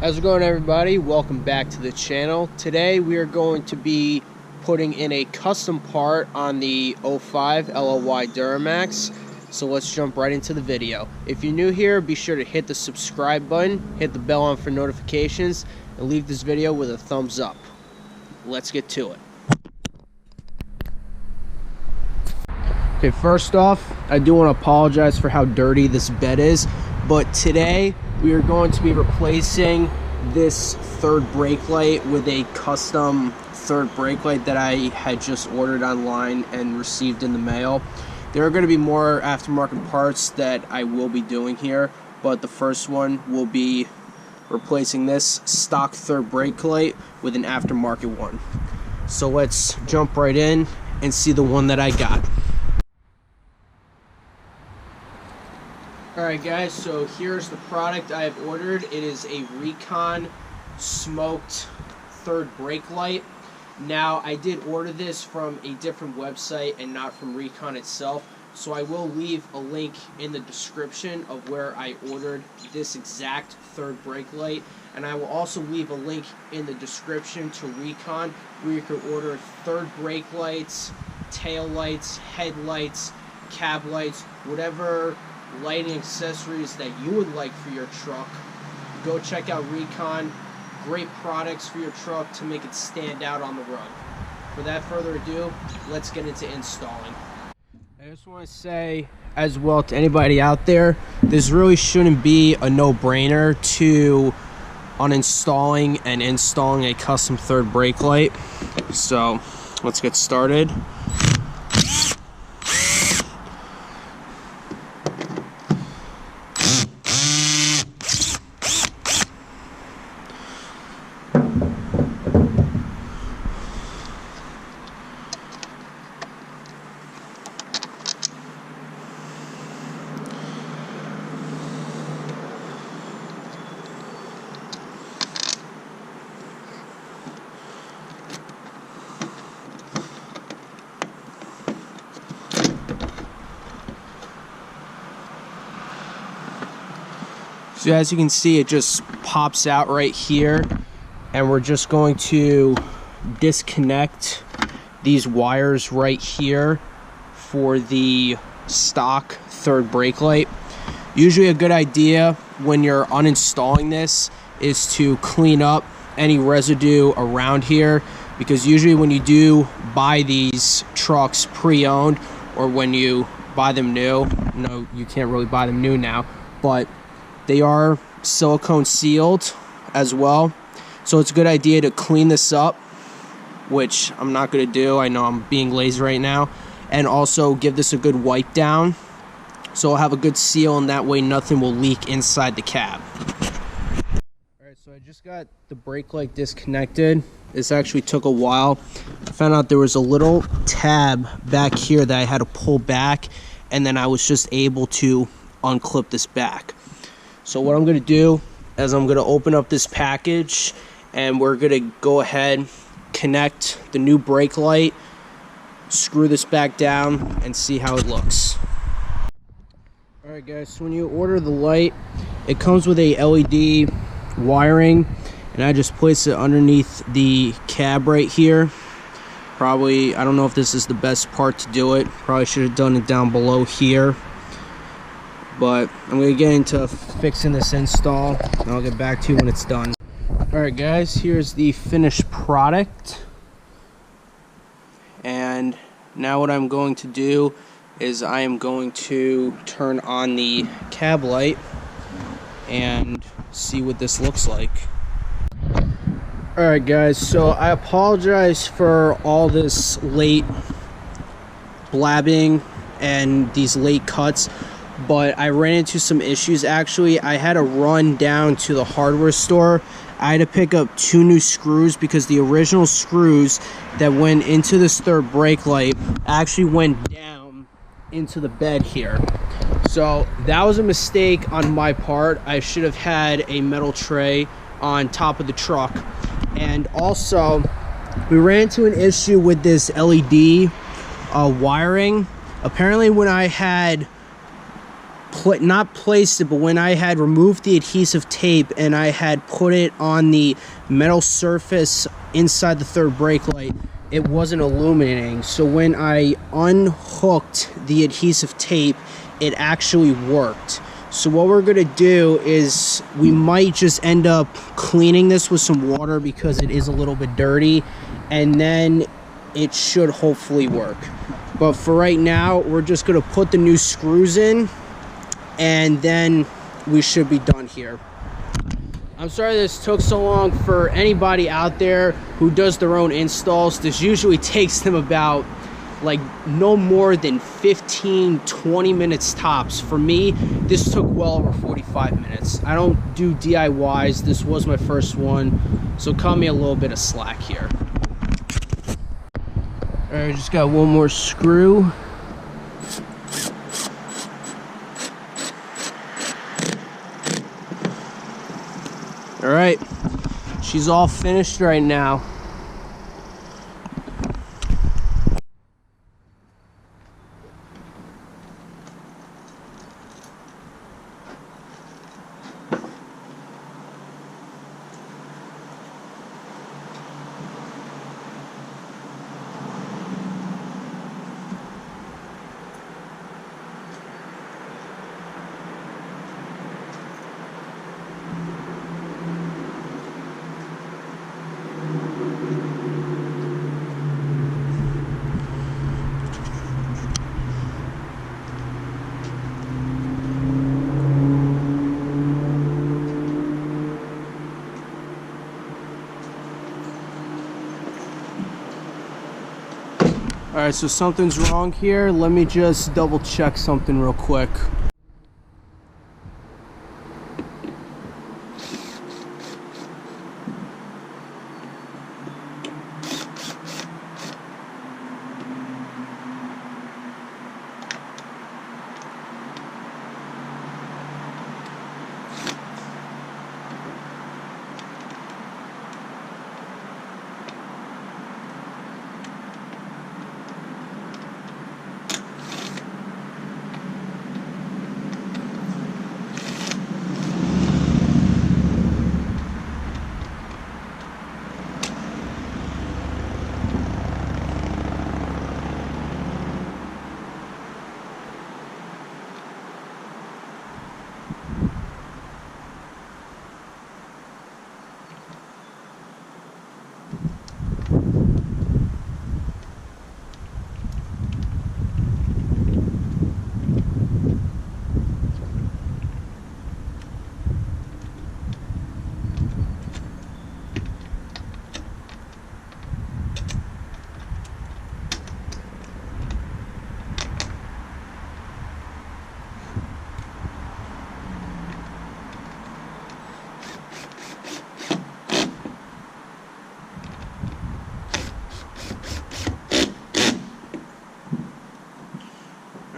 How's it going, everybody? Welcome back to the channel. Today we are going to be putting in a custom part on the 05 LLY Duramax. So let's jump right into the video. If you're new here, be sure to hit the subscribe button, hit the bell on for notifications, and leave this video with a thumbs up. Let's get to it. Okay, first off, I do want to apologize for how dirty this bed is, but today we are going to be replacing this third brake light with a custom third brake light that I had just ordered online and received in the mail. There are going to be more aftermarket parts that I will be doing here, but the first one will be replacing this stock third brake light with an aftermarket one. So let's jump right in and see the one that I got. Alright guys, so here's the product I have ordered. It is a Recon smoked third brake light. Now, I did order this from a different website and not from Recon itself, so I will leave a link in the description of where I ordered this exact third brake light, and I will also leave a link in the description to Recon where you can order third brake lights, tail lights, headlights, cab lights, whatever lighting accessories that you would like for your truck. Go check out Recon. Great products for your truck to make it stand out on the road. Without further ado, let's get into installing. I just want to say as well to anybody out there, this really shouldn't be a no-brainer to uninstalling and installing a custom third brake light. So let's get started. So as you can see, it just pops out right here, and we're just going to disconnect these wires right here for the stock third brake light. Usually a good idea when you're uninstalling this is to clean up any residue around here, because usually when you do buy these trucks pre-owned, or when you buy them new, no, you can't really buy them new now, but they are silicone sealed as well, so it's a good idea to clean this up, which I'm not going to do. I know I'm being lazy right now. And also give this a good wipe down so I'll have a good seal, and that way nothing will leak inside the cab. Alright, so I just got the brake light disconnected. This actually took a while. I found out there was a little tab back here that I had to pull back, and then I was just able to unclip this back. So what I'm going to do is I'm going to open up this package, and we're going to go ahead, connect the new brake light, screw this back down, and see how it looks. Alright guys, so when you order the light, it comes with a LED wiring, and I just place it underneath the cab right here. Probably, I don't know if this is the best part to do it. Probably should have done it down below here. But I'm going to get into fixing this install, and I'll get back to you when it's done. Alright guys, here's the finished product. And now what I'm going to do is I am going to turn on the cab light and see what this looks like. Alright guys, so I apologize for all this late blabbing and these late cuts, but I ran into some issues. Actually, I had to run down to the hardware store. I had to pick up 2 new screws because the original screws that went into this third brake light actually went down into the bed here. So that was a mistake on my part. I should have had a metal tray on top of the truck. And also, we ran into an issue with this LED wiring. Apparently when I had not placed it, but when I had removed the adhesive tape and I had put it on the metal surface inside the third brake light, it wasn't illuminating. So when I unhooked the adhesive tape, it actually worked. So what we're gonna do is we might just end up cleaning this with some water because it is a little bit dirty, and then it should hopefully work. But for right now, we're just gonna put the new screws in, and then we should be done here. I'm sorry this took so long. For anybody out there who does their own installs, this usually takes them about like no more than 15-20 minutes tops. For me, this took well over 45 minutes. I don't do DIYs. This was my first one, so cut me a little bit of slack here. All right, just got one more screw. All right, she's all finished right now. All right, so something's wrong here. Let me just double check something real quick.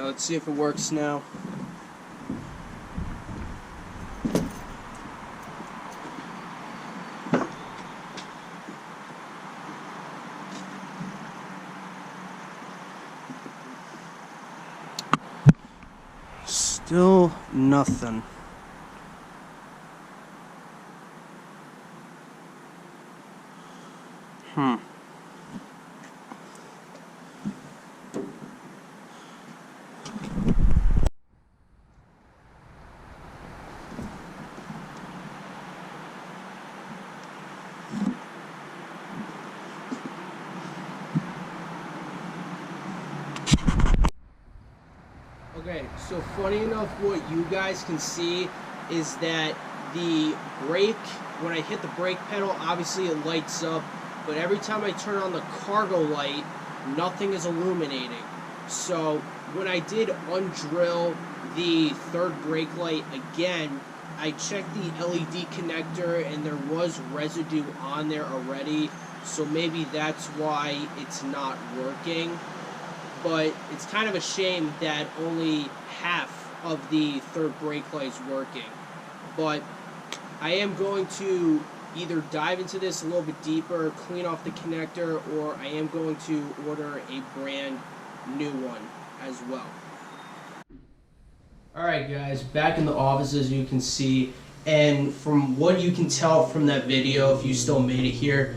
Let's see if it works now. Still nothing. Okay, so funny enough, what you guys can see is that the brake, when I hit the brake pedal, obviously it lights up, but every time I turn on the cargo light, nothing is illuminating. So when I did undrill the third brake light again, I checked the LED connector and there was residue on there already, so maybe that's why it's not working. But it's kind of a shame that only half of the third brake light is working. But I am going to either dive into this a little bit deeper, clean off the connector, or I am going to order a brand new one as well. Alright guys, back in the office as you can see, and from what you can tell from that video, if you still made it here,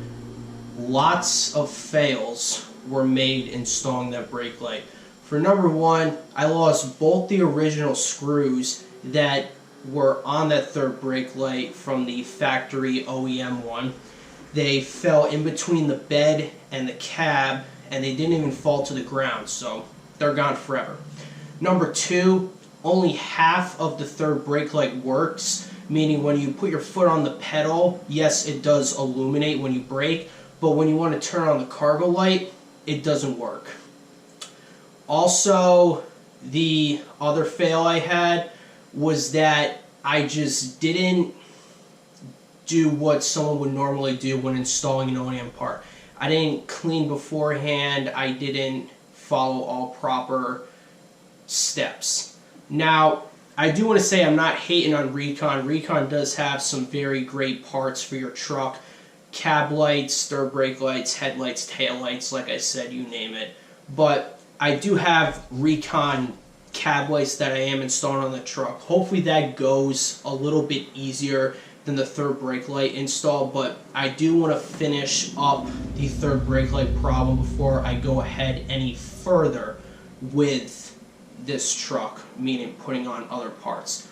lots of fails were made installing that brake light. For number one, I lost both the original screws that were on that third brake light from the factory OEM one. They fell in between the bed and the cab, and they didn't even fall to the ground, so they're gone forever. Number two, only half of the third brake light works, meaning when you put your foot on the pedal, yes, it does illuminate when you brake, but when you want to turn on the cargo light, it doesn't work. Also, the other fail I had was that I just didn't do what someone would normally do when installing an OEM part. I didn't clean beforehand, I didn't follow all proper steps. Now, I do want to say I'm not hating on Recon. Recon does have some very great parts for your truck. Cab lights, third brake lights, headlights, tail lights, like I said, you name it. But I do have Recon cab lights that I am installing on the truck. Hopefully that goes a little bit easier than the third brake light install, but I do want to finish up the third brake light problem before I go ahead any further with this truck, meaning putting on other parts.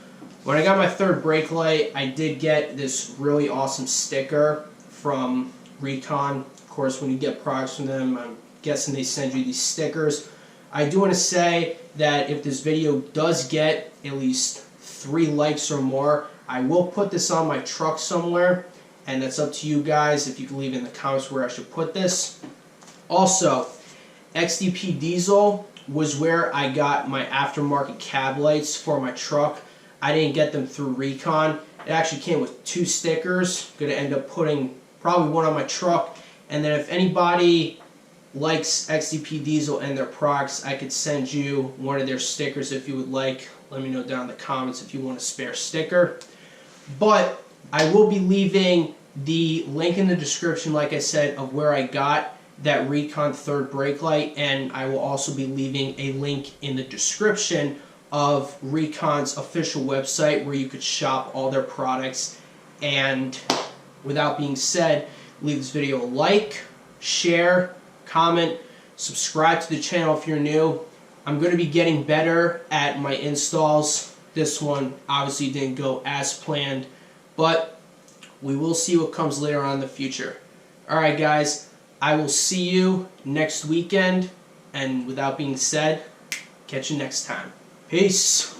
When I got my third brake light, I did get this really awesome sticker from Recon. Of course, when you get products from them, I'm guessing they send you these stickers. I do want to say that if this video does get at least 3 likes or more, I will put this on my truck somewhere, and that's up to you guys if you can leave in the comments where I should put this. Also, XDP Diesel was where I got my aftermarket cab lights for my truck. I didn't get them through Recon. It actually came with 2 stickers. Going to end up putting probably one on my truck. And then if anybody likes XDP Diesel and their products, I could send you one of their stickers if you would like. Let me know down in the comments if you want a spare sticker. But I will be leaving the link in the description, like I said, of where I got that Recon third brake light, and I will also be leaving a link in the description of Recon's official website where you could shop all their products. And without being said, leave this video a like, share, comment, subscribe to the channel if you're new. I'm going to be getting better at my installs. This one obviously didn't go as planned, but we will see what comes later on in the future. Alright guys, I will see you next weekend, and without being said, catch you next time. Peace!